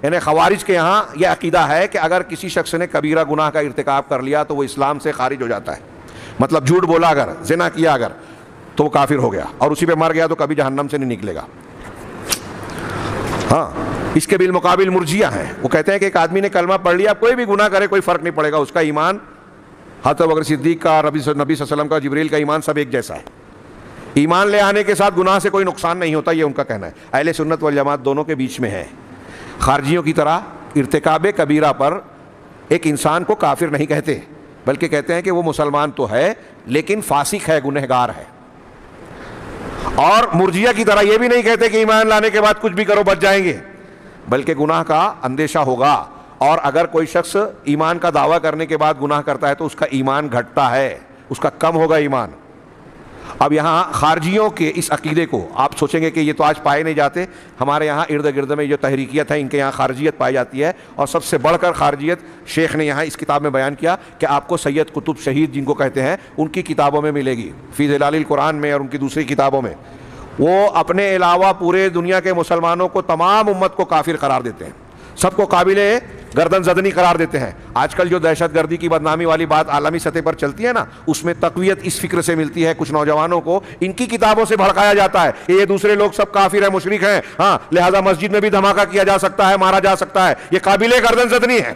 یعنی خوارج کے یہاں یہ عقیدہ ہے کہ اگر کسی شخص نے کبیرہ گناہ کا ارتکاب کر لیا تو وہ اسلام سے خارج ہو جاتا ہے. مطلب جھوٹ بولا اگر، زنا کیا اگر، تو وہ کافر ہو گیا اور اسی پہ مر گیا تو کبھی جہنم سے نہیں نکلے گا. ہاں، اس کے بالمقابل مرجیہ ہیں، وہ کہتے ہیں کہ ایک آدمی نے کلمہ پڑھ لیا، کوئی بھی گناہ کرے کوئی فرق نہیں پڑے گا، اس کا ایمان حضرت ابوبکر صدیق کا، نبی صلی اللہ علیہ وسلم کا، جبریل کا ایمان سب ایک جیسا ہے. ایمان لے آنے کے ساتھ گناہ سے کوئی نقصان نہیں ہوتا، یہ ان کا کہنا ہے. اہل سنت والجماعت دونوں کے بیچ میں ہے. خارجیوں کی طرح ارتکاب کبیرہ پر ایک انسان کو کافر نہیں کہتے، بلکہ کہتے ہیں کہ وہ مسلمان تو ہے لیکن فاسق ہے، گنہگار ہے. اور مرجیہ کی طرح یہ بھی نہیں کہتے کہ ایمان لانے کے بعد کچھ بھی کرو بچ جائیں گے، بلکہ گناہ کا اندیشہ ہوگا. اور اگر کوئی شخص ایمان کا دعویٰ کرنے کے بعد گناہ کرتا ہے تو اس کا ایمان گھٹتا ہے، اس کا کم ہوگا ایمان. اب یہاں خارجیوں کے اس عقیدے کو آپ سوچیں گے کہ یہ تو آج پائے نہیں جاتے. ہمارے یہاں ارد گرد میں جو تحریکیت ہے ان کے یہاں خارجیت پائی جاتی ہے، اور سب سے بڑھ کر خارجیت شیخ نے یہاں اس کتاب میں بیان کیا کہ آپ کو سید قطب شہید جن کو کہتے ہیں ان کی کتابوں میں ملے گی، فی ظلال القرآن میں اور ان کی دوسری کتابوں میں. وہ اپنے علاوہ پورے دنیا کے مسلمانوں کو، تمام امت کو کافر قرار دیتے ہیں، سب کو قابل گردن زدنی قرار دیتے ہیں. آج کل جو دہشت گردی کی بدنامی والی بات عالمی سطح پر چلتی ہے نا، اس میں تقویت اس فکر سے ملتی ہے. کچھ نوجوانوں کو ان کی کتابوں سے بھڑکایا جاتا ہے کہ یہ دوسرے لوگ سب کافر ہیں، مشرک ہیں، ہاں لہذا مسجد میں بھی دھماکہ کیا جا سکتا ہے، مارا جا سکتا ہے. یہ قابل گردن زدنی ہے.